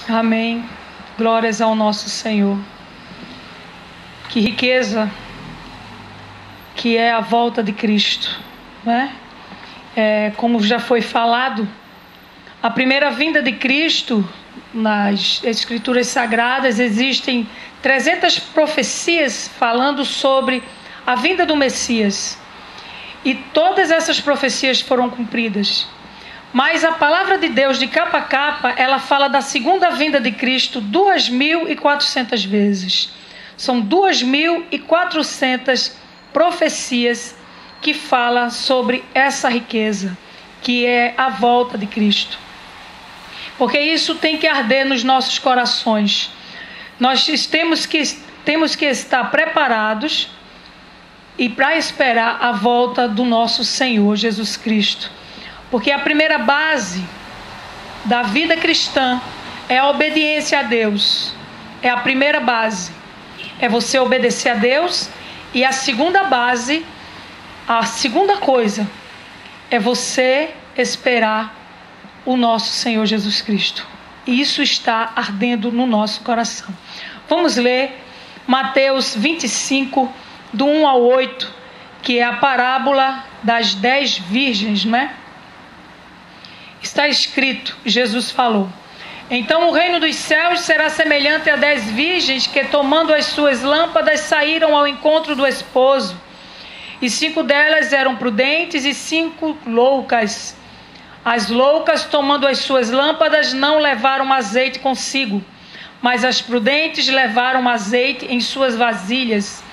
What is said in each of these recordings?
Amém. Glórias ao nosso Senhor. Que riqueza que é a volta de Cristo, né? Como já foi falado, a primeira vinda de Cristo, nas Escrituras Sagradas, existem 300 profecias falando sobre a vinda do Messias. E todas essas profecias foram cumpridas. Mas a palavra de Deus, de capa a capa, ela fala da segunda vinda de Cristo 2.400 vezes. São 2.400 profecias que falam sobre essa riqueza, que é a volta de Cristo. Porque isso tem que arder nos nossos corações. Nós temos que estar preparados e para esperar a volta do nosso Senhor Jesus Cristo. Porque a primeira base da vida cristã é a obediência a Deus. É a primeira base. É você obedecer a Deus. E a segunda base, a segunda coisa, é você esperar o nosso Senhor Jesus Cristo. E isso está ardendo no nosso coração. Vamos ler Mateus 25, do 1 ao 8, que é a parábola das 10 virgens, não é? Está escrito, Jesus falou: então o reino dos céus será semelhante a 10 virgens que, tomando as suas lâmpadas, saíram ao encontro do esposo. E 5 delas eram prudentes e 5 loucas. As loucas, tomando as suas lâmpadas, não levaram azeite consigo, mas as prudentes levaram azeite em suas vasilhas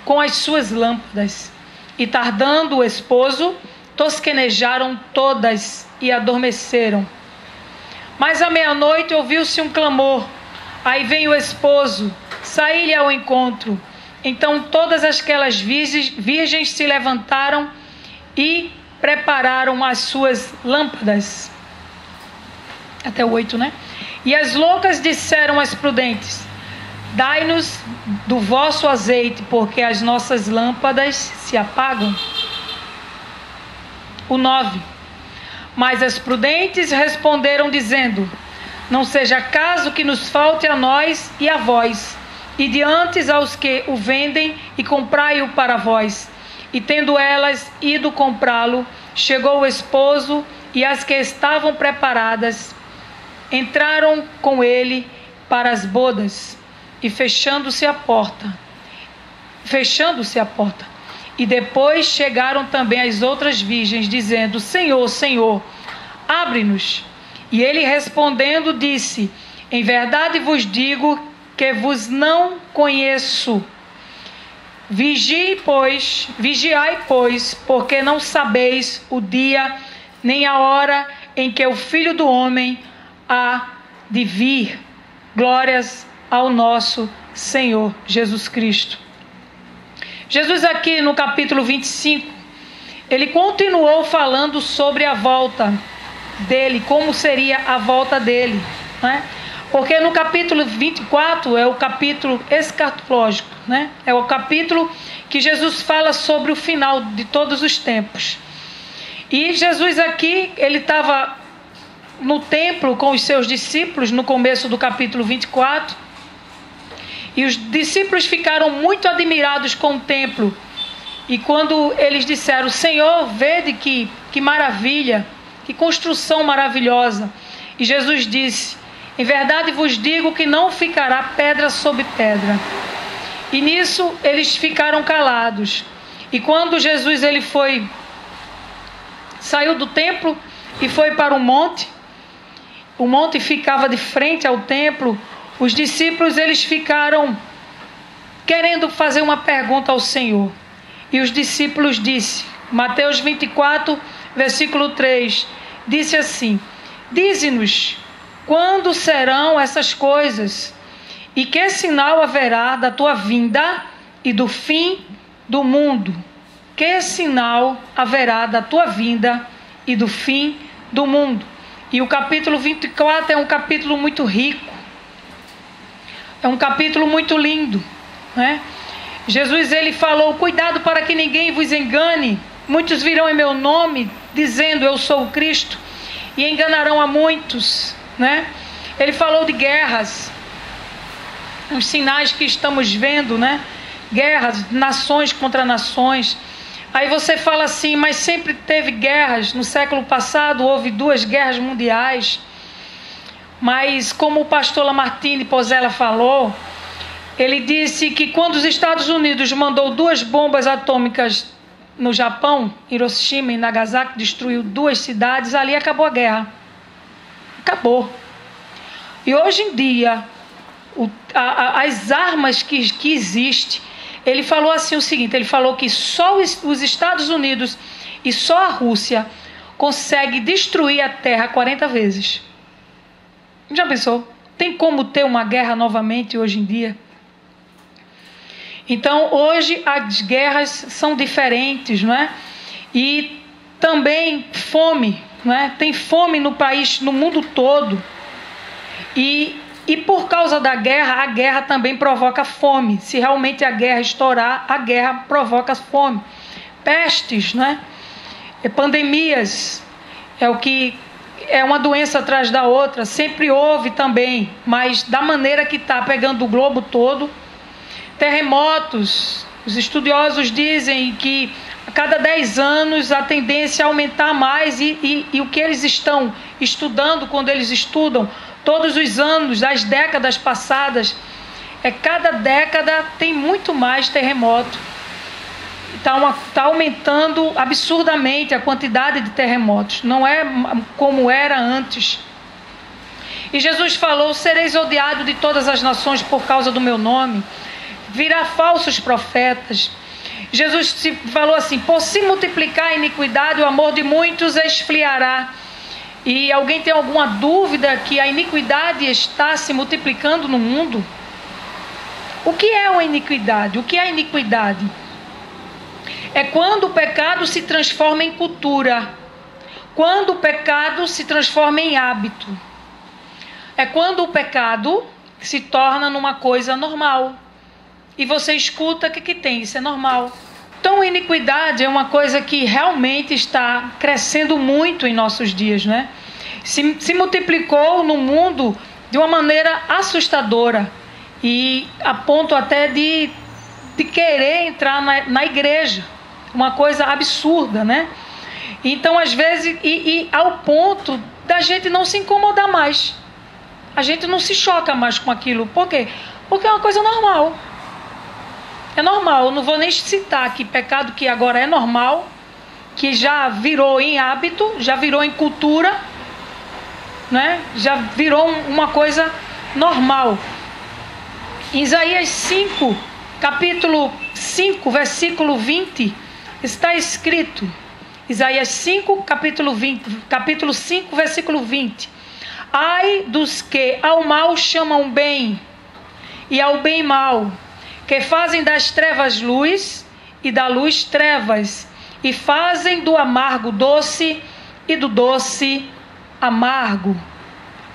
com as suas lâmpadas. E tardando o esposo, tosquenejaram todas e adormeceram. Mas à meia-noite ouviu-se um clamor: aí vem o esposo, saí-lhe ao encontro. Então todas aquelas virgens se levantaram e prepararam as suas lâmpadas. Até o 8, né? E as loucas disseram às prudentes: dai-nos do vosso azeite, porque as nossas lâmpadas se apagam. O 9. Mas as prudentes responderam dizendo: não seja caso que nos falte a nós e a vós, e diante aos que o vendem, e comprai-o para vós. E tendo elas ido comprá-lo, chegou o esposo, e as que estavam preparadas entraram com ele para as bodas, e fechando-se a porta. E depois chegaram também as outras virgens, dizendo: Senhor, Senhor, abre-nos. E ele respondendo disse: em verdade vos digo que vos não conheço. Vigiai, pois, porque não sabeis o dia nem a hora em que o Filho do Homem há de vir. Glórias ao nosso Senhor Jesus Cristo. Jesus aqui no capítulo 25, ele continuou falando sobre a volta dele, como seria a volta dele, né? Porque no capítulo 24 é o capítulo escatológico, né? É o capítulo que Jesus fala sobre o final de todos os tempos. E Jesus aqui, ele estava no templo com os seus discípulos no começo do capítulo 24. E os discípulos ficaram muito admirados com o templo. E quando eles disseram: Senhor, vede que maravilha, que construção maravilhosa. E Jesus disse: em verdade vos digo que não ficará pedra sobre pedra. E nisso eles ficaram calados. E quando Jesus saiu do templo e foi para o monte ficava de frente ao templo. Os discípulos, eles ficaram querendo fazer uma pergunta ao Senhor. E os discípulos disse, Mateus 24, versículo 3, disse assim: dize-nos, quando serão essas coisas? E que sinal haverá da tua vinda e do fim do mundo? Que sinal haverá da tua vinda e do fim do mundo? E o capítulo 24 é um capítulo muito rico. É um capítulo muito lindo, né? Jesus, ele falou: cuidado para que ninguém vos engane. Muitos virão em meu nome, dizendo: eu sou o Cristo, e enganarão a muitos, né? Ele falou de guerras, os sinais que estamos vendo, né? Guerras, nações contra nações. Aí você fala assim, mas sempre teve guerras. No século passado houve 2 guerras mundiais. Mas como o pastor Lamartine Pozella falou, ele disse que quando os Estados Unidos mandou 2 bombas atômicas no Japão, Hiroshima e Nagasaki, destruiu 2 cidades, ali acabou a guerra. Acabou. E hoje em dia, as armas que existem, ele falou assim o seguinte, ele falou que só os Estados Unidos e só a Rússia consegue destruir a Terra 40 vezes. Já pensou? Tem como ter uma guerra novamente hoje em dia? Então, hoje as guerras são diferentes, não é? E também fome, não é? Tem fome no país, no mundo todo. E por causa da guerra, a guerra também provoca fome. Se realmente a guerra estourar, a guerra provoca fome. Pestes, não é? Pandemias, é uma doença atrás da outra. Sempre houve também, mas da maneira que está pegando o globo todo. Terremotos, os estudiosos dizem que a cada 10 anos a tendência é aumentar mais e o que eles estão estudando, quando eles estudam todos os anos, das décadas passadas, cada década tem muito mais terremoto. Está aumentando absurdamente a quantidade de terremotos, não é como era antes. E Jesus falou, sereis odiados de todas as nações por causa do meu nome. Virá falsos profetas. Jesus falou assim, por se multiplicar a iniquidade, o amor de muitos esfriará. E alguém tem alguma dúvida que a iniquidade está se multiplicando no mundo? O que é uma iniquidade? O que é a iniquidade? É quando o pecado se transforma em cultura. Quando o pecado se transforma em hábito. É quando o pecado se torna numa coisa normal. E você escuta, o que tem? Isso é normal. Então, a iniquidade é uma coisa que realmente está crescendo muito em nossos dias, né? Se multiplicou no mundo de uma maneira assustadora. E a ponto até de querer entrar na igreja. Uma coisa absurda, né? Então, às vezes, e ao ponto da gente não se incomodar mais. A gente não se choca mais com aquilo. Por quê? Porque é uma coisa normal. É normal, eu não vou nem citar aqui pecado que agora é normal, que já virou em hábito, já virou em cultura, né? Já virou uma coisa normal. Em Isaías 5, capítulo 5, versículo 20, está escrito, Isaías 5, capítulo 5, versículo 20. Ai dos que ao mal chamam bem e ao bem mal, que fazem das trevas luz e da luz trevas, e fazem do amargo doce e do doce amargo.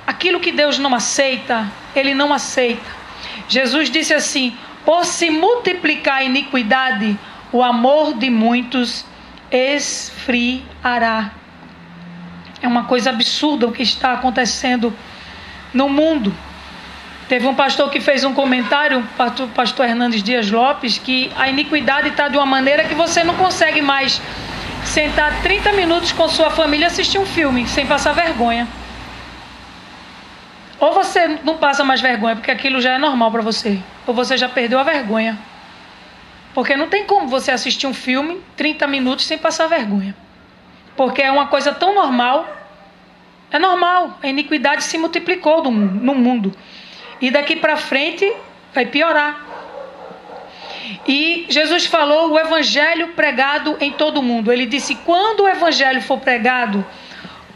Aquilo que Deus não aceita, Ele não aceita. Jesus disse assim, por se multiplicar a iniquidade, o amor de muitos esfriará. É uma coisa absurda o que está acontecendo no mundo. Teve um pastor que fez um comentário, o pastor Hernandes Dias Lopes, que a iniquidade está de uma maneira que você não consegue mais sentar 30 minutos com sua família e assistir um filme sem passar vergonha. Ou você não passa mais vergonha porque aquilo já é normal para você, ou você já perdeu a vergonha. Porque não tem como você assistir um filme 30 minutos sem passar vergonha. Porque é uma coisa tão normal. É normal, a iniquidade se multiplicou no mundo. E daqui para frente vai piorar. E Jesus falou o evangelho pregado em todo o mundo. Ele disse, quando o evangelho for pregado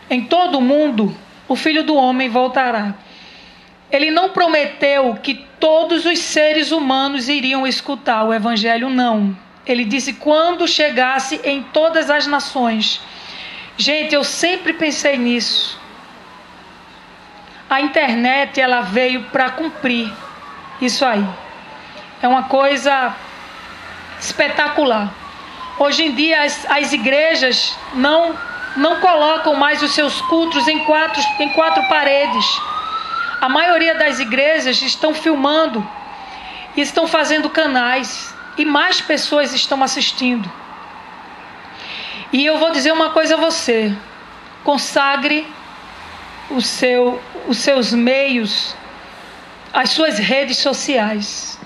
em todo o mundo, o Filho do Homem voltará. Ele não prometeu que todos os seres humanos iriam escutar o evangelho, não. Ele disse, quando chegasse em todas as nações. Gente, eu sempre pensei nisso. A internet, ela veio para cumprir isso aí. É uma coisa espetacular. Hoje em dia, as igrejas não colocam mais os seus cultos em quatro paredes. A maioria das igrejas estão filmando, estão fazendo canais e mais pessoas estão assistindo. E eu vou dizer uma coisa a você: consagre os seus meios, as suas redes sociais.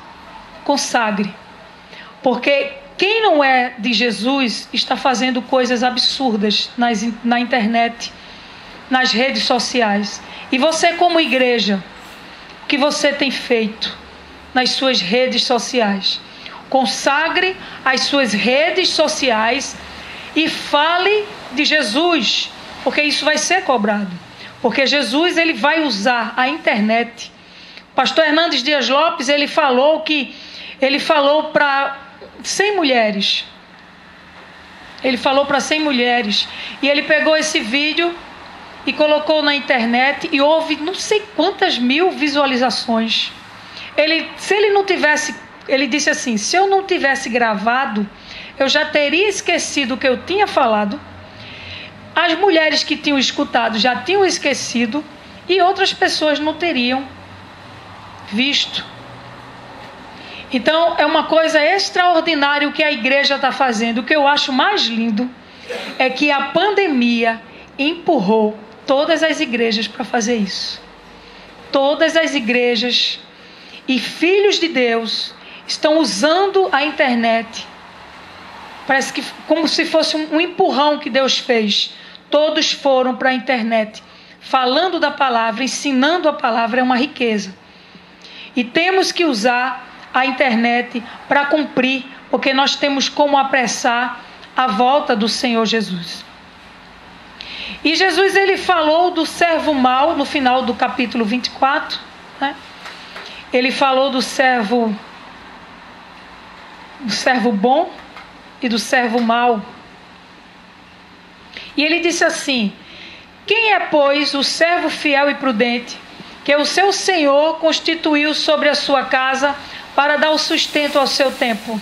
Consagre. Porque quem não é de Jesus está fazendo coisas absurdas na internet, nas redes sociais. E você, como igreja, o que você tem feito nas suas redes sociais? Consagre as suas redes sociais e fale de Jesus, porque isso vai ser cobrado. Porque Jesus, ele vai usar a internet. O pastor Hernandes Dias Lopes, ele falou para 100 mulheres. Ele falou para 100 mulheres. E ele pegou esse vídeo e colocou na internet e houve não sei quantas mil visualizações. Ele disse assim: se eu não tivesse gravado, eu já teria esquecido o que eu tinha falado. As mulheres que tinham escutado já tinham esquecido e outras pessoas não teriam visto. Então é uma coisa extraordinária o que a igreja está fazendo. O que eu acho mais lindo é que a pandemia empurrou todas as igrejas para fazer isso. Todas as igrejas e filhos de Deus estão usando a internet. Parece que como se fosse um empurrão que Deus fez. Todos foram para a internet, falando da palavra, ensinando a palavra. É uma riqueza. E temos que usar a internet para cumprir, porque nós temos como apressar a volta do Senhor Jesus. E Jesus, ele falou do servo mau no final do capítulo 24, né? Ele falou do servo bom e do servo mau. E ele disse assim: quem é, pois, o servo fiel e prudente, que o seu Senhor constituiu sobre a sua casa para dar o sustento ao seu tempo?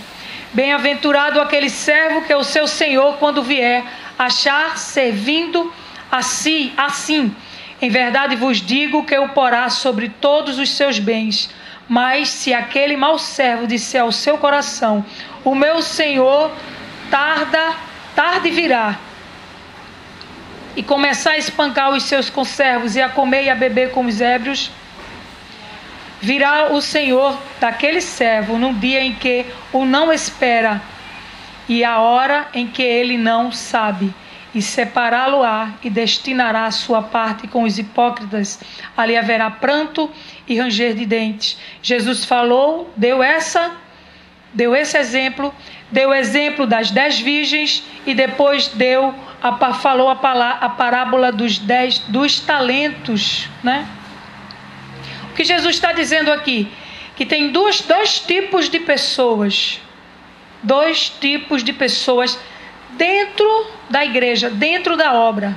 Bem-aventurado aquele servo que o seu Senhor, quando vier, achar servindo assim. Em verdade vos digo que o porá sobre todos os seus bens. Mas se aquele mau servo disser ao seu coração: o meu Senhor tarde virá, e começar a espancar os seus conservos e a comer e a beber com os ébrios, virá o Senhor daquele servo num dia em que o não espera e a hora em que ele não sabe, e separá-lo-á e destinará a sua parte com os hipócritas. Ali haverá pranto e ranger de dentes. Jesus falou, deu esse exemplo, deu o exemplo das 10 virgens e depois falou a parábola dos talentos, né? O que Jesus está dizendo aqui? Que tem dois tipos de pessoas. Dois tipos de pessoas dentro da igreja, dentro da obra.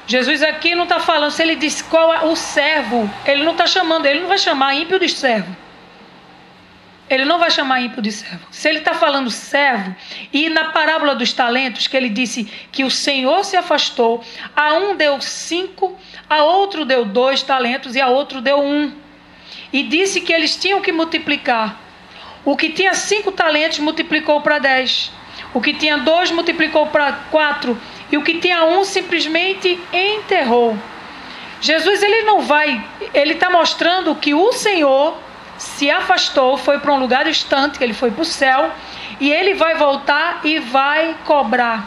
Jesus aqui não está falando, se ele diz qual é o servo, ele não está chamando, ele não vai chamar ímpio de servo. Ele não vai chamar ímpio de servo. Se ele está falando servo, e na parábola dos talentos, que ele disse que o Senhor se afastou, a um deu 5, a outro deu 2 talentos e a outro deu 1. E disse que eles tinham que multiplicar. O que tinha 5 talentos multiplicou para 10. O que tinha 2 multiplicou para 4. E o que tinha 1 simplesmente enterrou. Jesus, ele está mostrando que o Senhor se afastou, foi para um lugar distante, que ele foi para o céu, e ele vai voltar e vai cobrar.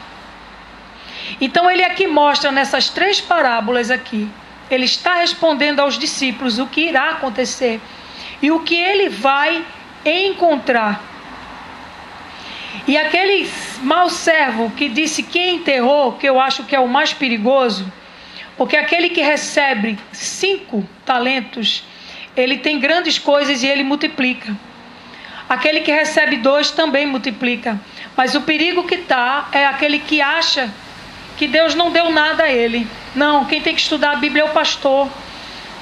Então ele aqui mostra nessas 3 parábolas aqui, ele está respondendo aos discípulos o que irá acontecer e o que ele vai encontrar. E aquele mau servo que disse que enterrou, que eu acho que é o mais perigoso, porque aquele que recebe 5 talentos, ele tem grandes coisas e ele multiplica. Aquele que recebe 2 também multiplica. Mas o perigo que está é aquele que acha que Deus não deu nada a ele. Não, quem tem que estudar a Bíblia é o pastor.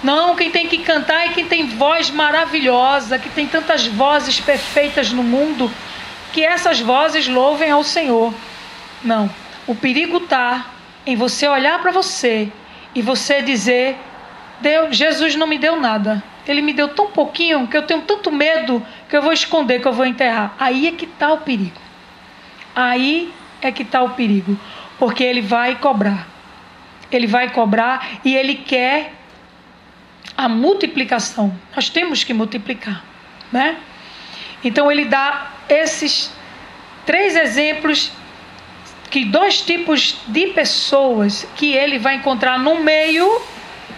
Não, quem tem que cantar é quem tem voz maravilhosa, que tem tantas vozes perfeitas no mundo, que essas vozes louvem ao Senhor. Não, o perigo está em você olhar para você e você dizer: Jesus não me deu nada. Ele me deu tão pouquinho que eu tenho tanto medo que eu vou esconder, que eu vou enterrar. Aí é que está o perigo. Aí é que está o perigo. Porque ele vai cobrar. Ele vai cobrar e ele quer a multiplicação. Nós temos que multiplicar, né? Então ele dá esses 3 exemplos, que 2 tipos de pessoas que ele vai encontrar no meio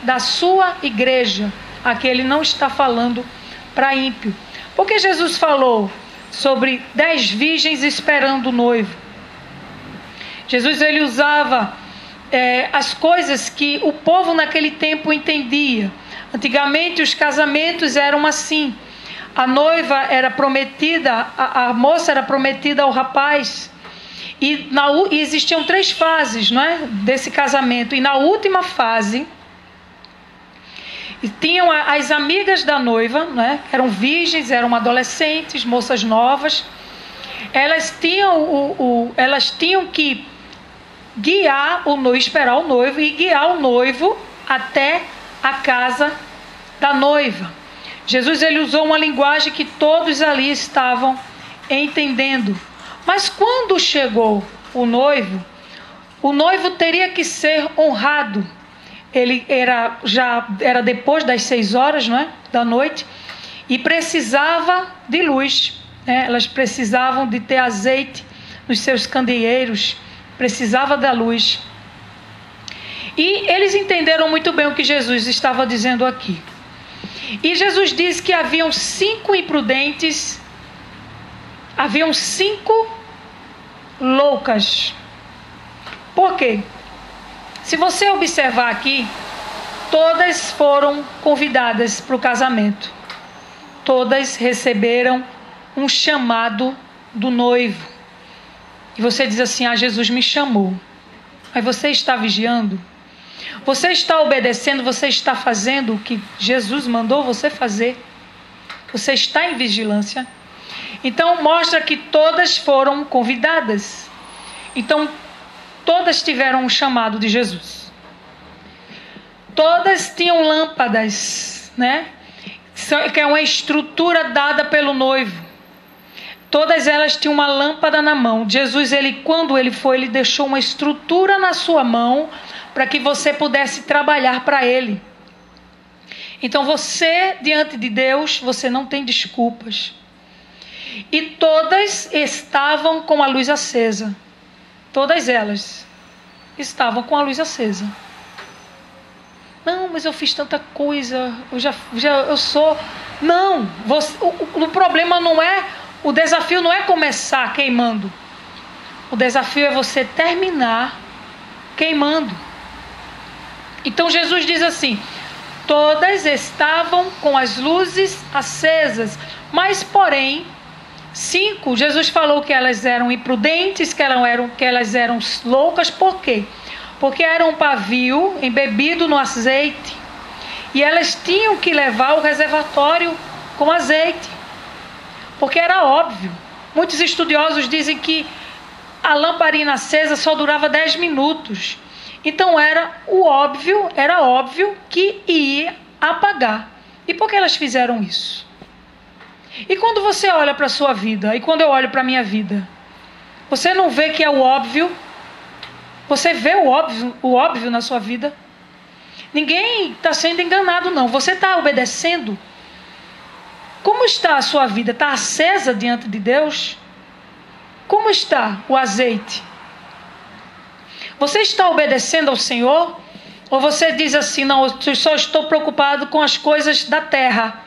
da sua igreja. Aqui ele não está falando para ímpio. Porque Jesus falou sobre 10 virgens esperando o noivo. Jesus ele usava as coisas que o povo naquele tempo entendia. Antigamente os casamentos eram assim. A noiva era prometida, a moça era prometida ao rapaz. E existiam 3 fases, não é, desse casamento. E na última fase, tinham as amigas da noiva, né? Eram virgens, eram adolescentes, moças novas. Elas tinham que guiar o noivo, esperar o noivo e guiar o noivo até a casa da noiva. Jesus ele usou uma linguagem que todos ali estavam entendendo. Mas quando chegou o noivo teria que ser honrado. Ele já era depois das 6 horas, não é, da noite, e precisava de luz, né? Elas precisavam de ter azeite nos seus candeeiros, precisava da luz. E eles entenderam muito bem o que Jesus estava dizendo aqui. E Jesus disse que haviam 5 imprudentes, haviam 5 loucas. Por quê? Se você observar aqui, todas foram convidadas para o casamento. Todas receberam um chamado do noivo. E você diz assim: Jesus me chamou. Mas você está vigiando? Você está obedecendo? Você está fazendo o que Jesus mandou você fazer? Você está em vigilância? Então mostra que todas foram convidadas. Então todas tiveram um chamado de Jesus. Todas tinham lâmpadas, né? Que é uma estrutura dada pelo noivo. Todas elas tinham uma lâmpada na mão. Jesus, quando ele foi, ele deixou uma estrutura na sua mão para que você pudesse trabalhar para ele. Então você, diante de Deus, você não tem desculpas. E todas estavam com a luz acesa. Todas elas estavam com a luz acesa. Não, mas eu fiz tanta coisa, eu sou... Não, o problema não é, o desafio não é começar queimando. O desafio é você terminar queimando. Então Jesus diz assim: todas estavam com as luzes acesas, mas porém 5, Jesus falou que elas eram imprudentes, que elas eram loucas. Por quê? Porque era um pavio embebido no azeite e elas tinham que levar o reservatório com azeite, porque era óbvio. Muitos estudiosos dizem que a lamparina acesa só durava 10 minutos. Então era óbvio que ia apagar. E por que elas fizeram isso? E quando você olha para a sua vida, e quando eu olho para a minha vida, você não vê que é o óbvio? Você vê o óbvio na sua vida? Ninguém está sendo enganado, não. Você está obedecendo? Como está a sua vida? Está acesa diante de Deus? Como está o azeite? Você está obedecendo ao Senhor? Ou você diz assim: não, eu só estou preocupado com as coisas da terra,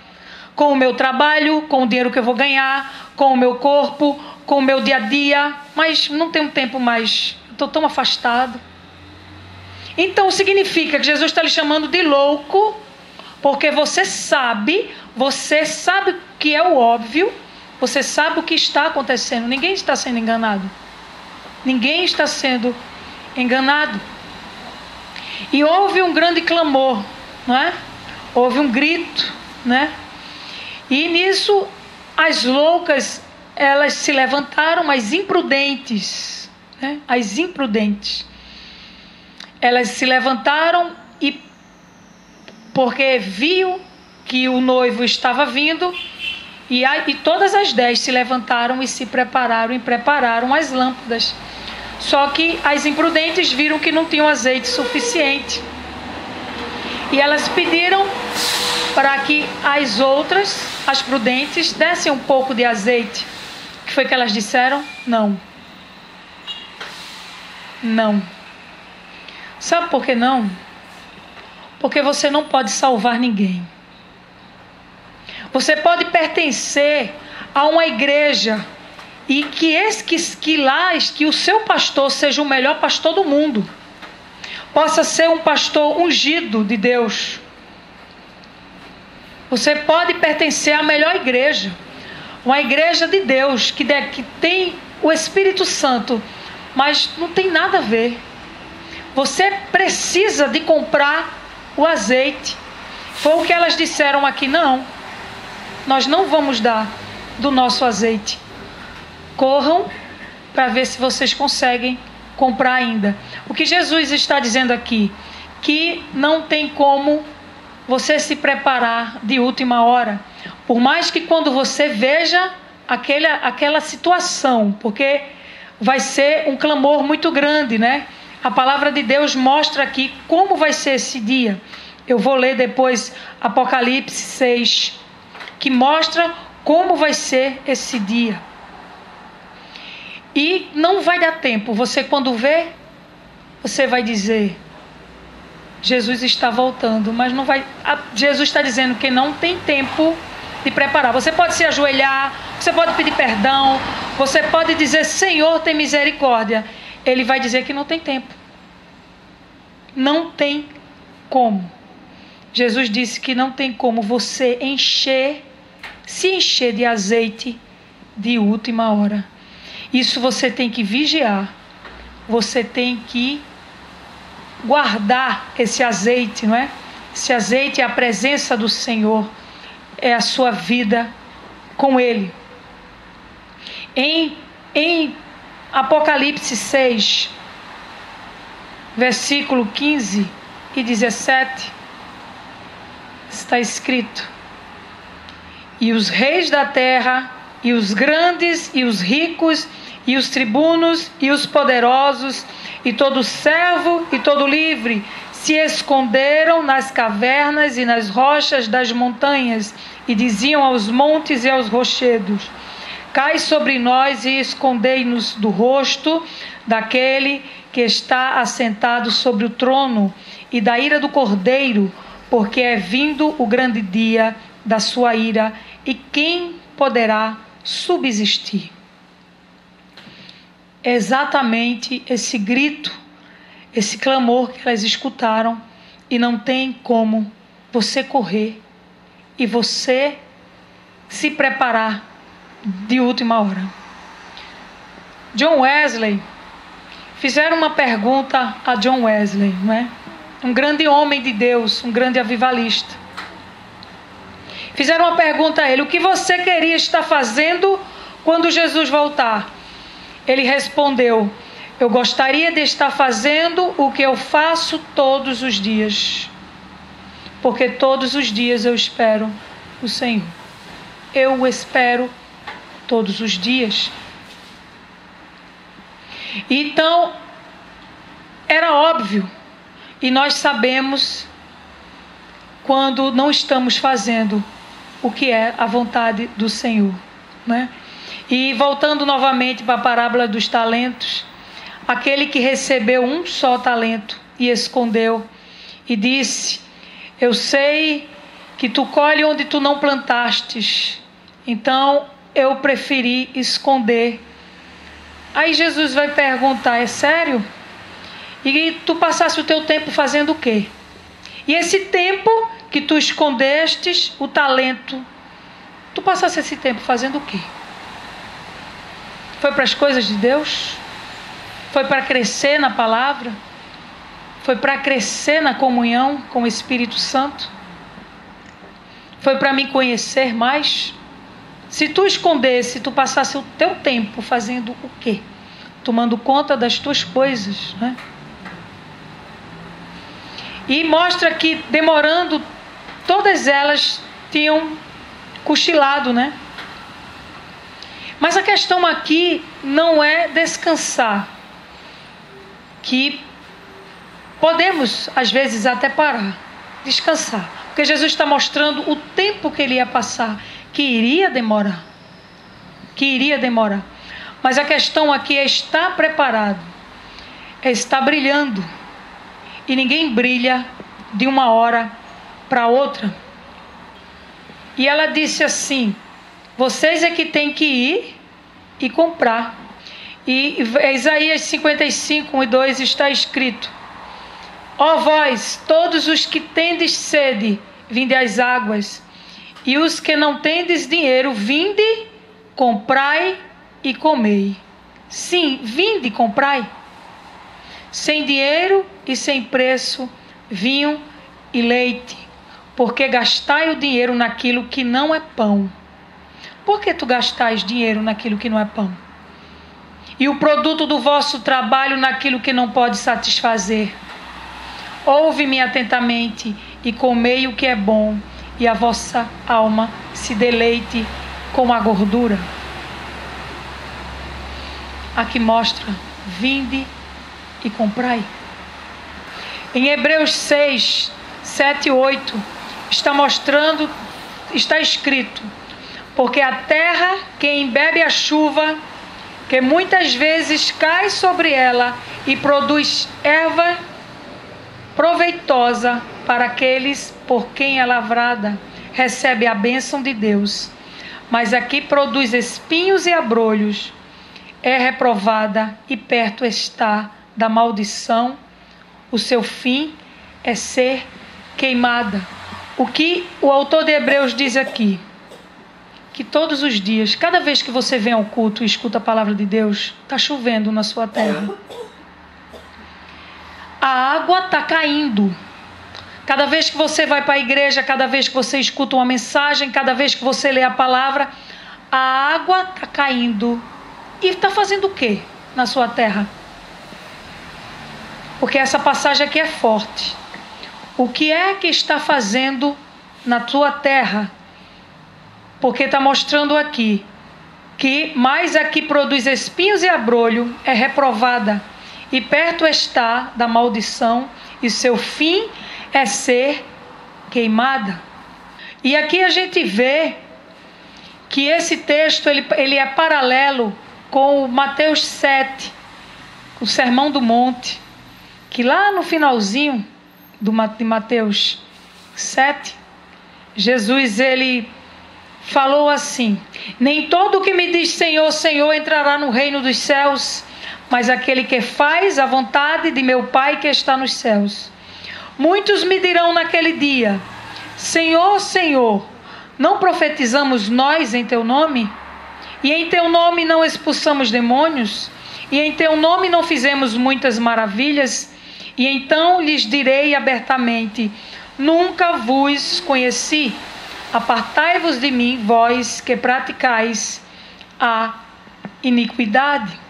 com o meu trabalho, com o dinheiro que eu vou ganhar, com o meu corpo, com o meu dia a dia, mas não tenho tempo mais, estou tão afastado. Então significa que Jesus está lhe chamando de louco, porque você sabe o que é o óbvio, você sabe o que está acontecendo. Ninguém está sendo enganado. Ninguém está sendo enganado. E houve um grande clamor, não é? Houve um grito, né? E nisso as loucas, elas se levantaram, as imprudentes, né? As imprudentes, elas se levantaram e porque viu que o noivo estava vindo, e todas as 10 se levantaram e se prepararam, e prepararam as lâmpadas. Só que as imprudentes viram que não tinham azeite suficiente, e elas pediram para que as outras, as prudentes, dessem um pouco de azeite. O que foi que elas disseram? Não. Não. Sabe por que não? Porque você não pode salvar ninguém. Você pode pertencer a uma igreja e que o seu pastor seja o melhor pastor do mundo, possa ser um pastor ungido de Deus. Você pode pertencer à melhor igreja, uma igreja de Deus que tem o Espírito Santo, mas não tem nada a ver. Você precisa de comprar o azeite. Foi o que elas disseram aqui: não, nós não vamos dar do nosso azeite. Corram para ver se vocês conseguem comprar ainda. O que Jesus está dizendo aqui? Que não tem como você se preparar de última hora. Por mais que quando você veja aquela situação, porque vai ser um clamor muito grande, né? A palavra de Deus mostra aqui como vai ser esse dia. Eu vou ler depois Apocalipse 6, que mostra como vai ser esse dia. E não vai dar tempo. Você, quando vê, você vai dizer: Jesus está voltando. Mas não vai. Jesus está dizendo que não tem tempo de preparar. Você pode se ajoelhar, você pode pedir perdão, você pode dizer: Senhor, tem misericórdia. Ele vai dizer que não tem tempo. Não tem como. Jesus disse que não tem como você se encher de azeite de última hora. Isso você tem que vigiar. Você tem que guardar esse azeite, não é? Esse azeite é a presença do Senhor, é a sua vida com Ele. Em Apocalipse 6, versículo 15 e 17, está escrito: e os reis da terra, e os grandes, e os ricos, e os tribunos, e os poderosos, e todo servo, e todo livre, se esconderam nas cavernas e nas rochas das montanhas, e diziam aos montes e aos rochedos: cai sobre nós e escondei-nos do rosto daquele que está assentado sobre o trono e da ira do Cordeiro, porque é vindo o grande dia da sua ira, e quem poderá subsistir? É exatamente esse grito, esse clamor que elas escutaram, e não tem como você correr e você se preparar de última hora. John Wesley, fizeram uma pergunta a John Wesley, não é? Um grande homem de Deus, um grande avivalista. Fizeram uma pergunta a ele: o que você queria estar fazendo quando Jesus voltar? Ele respondeu: eu gostaria de estar fazendo o que eu faço todos os dias, porque todos os dias eu espero o Senhor. Eu o espero todos os dias. Então, era óbvio, e nós sabemos quando não estamos fazendo o que é a vontade do Senhor, né? E voltando novamente para a parábola dos talentos, aquele que recebeu um só talento e escondeu, e disse: eu sei que tu colhe onde tu não plantastes, então eu preferi esconder. Aí Jesus vai perguntar: é sério? E tu passaste o teu tempo fazendo o quê? E esse tempo que tu escondestes, o talento, tu passaste esse tempo fazendo o quê? Foi para as coisas de Deus? Foi para crescer na palavra? Foi para crescer na comunhão com o Espírito Santo? Foi para me conhecer mais? Se tu escondesse, tu passasse o teu tempo fazendo o quê? Tomando conta das tuas coisas, né? E mostra que demorando todas elas tinham cochilado, né? Mas a questão aqui não é descansar, que podemos às vezes até parar, descansar, porque Jesus está mostrando o tempo que ele ia passar, que iria demorar, mas a questão aqui é estar preparado, é estar brilhando, e ninguém brilha de uma hora para outra. E ela disse assim: vocês é que têm que ir e comprar. E Isaías 55, 1 e 2 está escrito: ó vós, todos os que tendes sede, vinde às águas, e os que não tendes dinheiro, vinde, comprai e comei. Sim, vinde, comprai. Sem dinheiro e sem preço, vinho e leite, porque gastai o dinheiro naquilo que não é pão. Por que tu gastais dinheiro naquilo que não é pão? E o produto do vosso trabalho naquilo que não pode satisfazer. Ouve-me atentamente e comei o que é bom, e a vossa alma se deleite com a gordura. Aqui mostra: vinde e comprai. Em Hebreus 6, 7 e 8 está escrito: porque a terra que embebe a chuva, que muitas vezes cai sobre ela e produz erva proveitosa para aqueles por quem é lavrada, recebe a bênção de Deus. Mas aqui produz espinhos e abrolhos, é reprovada e perto está da maldição, o seu fim é ser queimada. O que o autor de Hebreus diz aqui? Que todos os dias, cada vez que você vem ao culto e escuta a palavra de Deus, está chovendo na sua terra. A água está caindo. Cada vez que você vai para a igreja, cada vez que você escuta uma mensagem, cada vez que você lê a palavra, a água está caindo. E está fazendo o quê na sua terra? Porque essa passagem aqui é forte. O que é que está fazendo na tua terra? Porque está mostrando aqui que mais aqui produz espinhos e abrolho, é reprovada, e perto está da maldição, e seu fim é ser queimada. E aqui a gente vê que esse texto ele é paralelo com o Mateus 7, o Sermão do Monte, que lá no finalzinho de Mateus 7, Jesus ele falou assim: nem todo o que me diz Senhor, Senhor entrará no reino dos céus, mas aquele que faz a vontade de meu Pai que está nos céus. Muitos me dirão naquele dia: Senhor, Senhor, não profetizamos nós em teu nome? E em teu nome não expulsamos demônios? E em teu nome não fizemos muitas maravilhas? E então lhes direi abertamente: nunca vos conheci. Apartai-vos de mim, vós que praticais a iniquidade.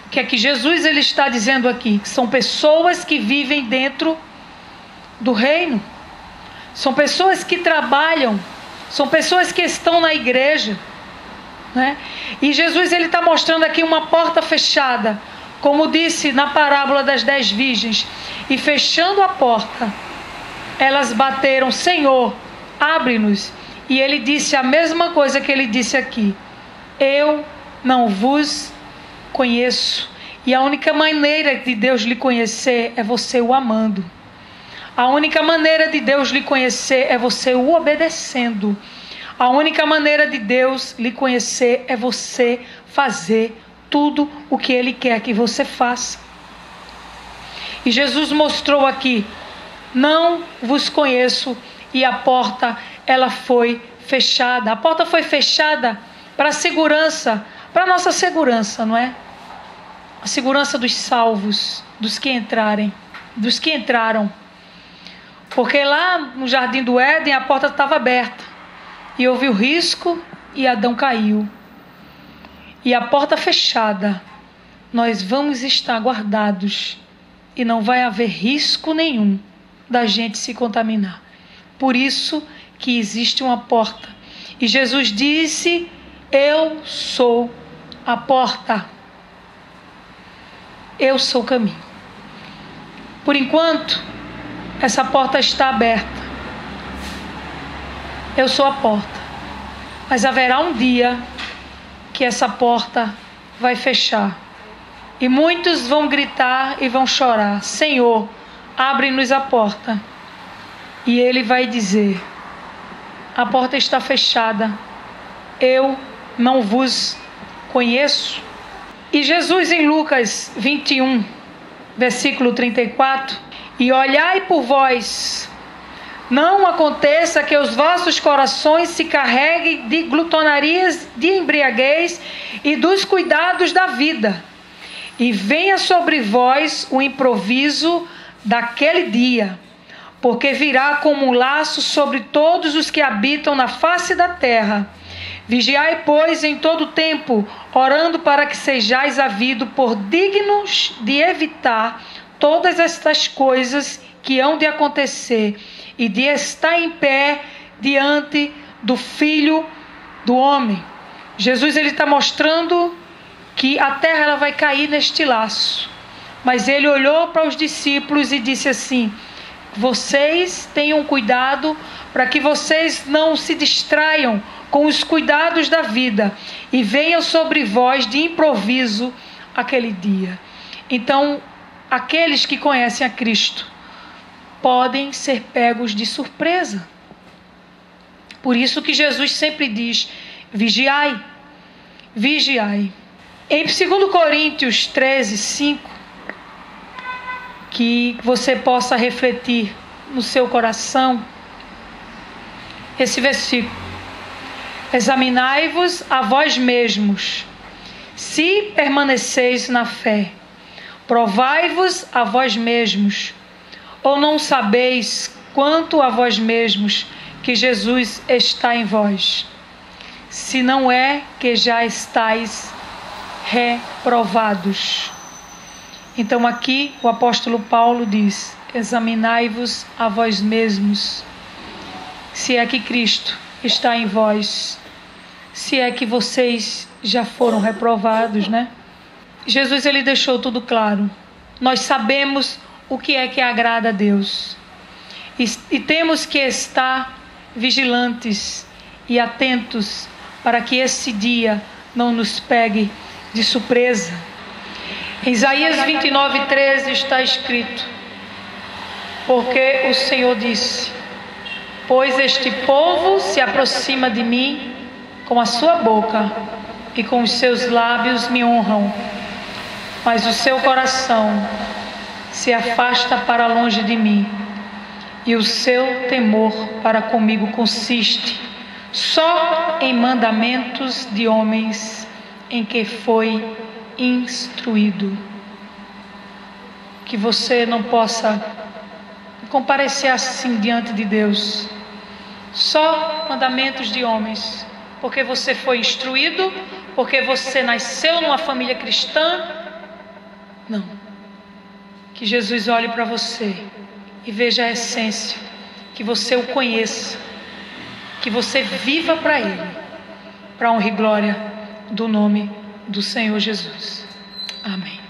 O que é que Jesus ele está dizendo aqui? Que são pessoas que vivem dentro do reino. São pessoas que trabalham. São pessoas que estão na igreja, né? E Jesus ele está mostrando aqui uma porta fechada, como disse na parábola das 10 virgens. E fechando a porta, elas bateram: Senhor, abre-nos. E ele disse a mesma coisa que ele disse aqui: eu não vos conheço. E a única maneira de Deus lhe conhecer é você o amando. A única maneira de Deus lhe conhecer é você o obedecendo. A única maneira de Deus lhe conhecer é você fazer tudo o que Ele quer que você faça. E Jesus mostrou aqui: não vos conheço. E a porta, ela foi fechada. A porta foi fechada para a segurança, para a nossa segurança, não é? A segurança dos salvos, dos que entraram. Porque lá no Jardim do Éden a porta estava aberta. E houve o risco e Adão caiu. E a porta fechada, nós vamos estar guardados. E não vai haver risco nenhum da gente se contaminar. Por isso que existe uma porta. E Jesus disse: eu sou a porta. Eu sou o caminho. Por enquanto, essa porta está aberta. Eu sou a porta. Mas haverá um dia que essa porta vai fechar. E muitos vão gritar e vão chorar: Senhor, abre-nos a porta. E Ele vai dizer: a porta está fechada. Eu não vos conheço. E Jesus, em Lucas 21, versículo 34: e olhai por vós, não aconteça que os vossos corações se carreguem de glutonarias, de embriaguez e dos cuidados da vida, e venha sobre vós o improviso daquele dia, porque virá como um laço sobre todos os que habitam na face da terra. Vigiai, pois, em todo tempo, orando para que sejais havidos por dignos de evitar todas estas coisas que hão de acontecer e de estar em pé diante do Filho do Homem. Jesus está mostrando que a terra ela vai cair neste laço. Mas ele olhou para os discípulos e disse assim: vocês tenham cuidado para que vocês não se distraiam com os cuidados da vida e venham sobre vós de improviso aquele dia. Então, aqueles que conhecem a Cristo podem ser pegos de surpresa. Por isso que Jesus sempre diz: vigiai, vigiai. Em 2 Coríntios 13, 5, que você possa refletir no seu coração esse versículo: examinai-vos a vós mesmos, se permaneceis na fé. Provai-vos a vós mesmos. Ou não sabeis quanto a vós mesmos que Jesus está em vós? Se não é que já estáis reprovados. Então aqui o apóstolo Paulo diz: examinai-vos a vós mesmos, se é que Cristo está em vós, se é que vocês já foram reprovados, né? Jesus ele deixou tudo claro. Nós sabemos o que é que agrada a Deus e temos que estar vigilantes e atentos para que esse dia não nos pegue de surpresa. Em Isaías 29:13 está escrito: porque o Senhor disse: pois este povo se aproxima de mim com a sua boca e com os seus lábios me honram, mas o seu coração se afasta para longe de mim, e o seu temor para comigo consiste só em mandamentos de homens em que foi instruído. Que você não possa comparecer assim diante de Deus, só mandamentos de homens, porque você foi instruído, porque você nasceu numa família cristã. Não. Que Jesus olhe para você e veja a essência, que você o conheça, que você viva para Ele, para a honra e glória do nome do Senhor Jesus. Amém.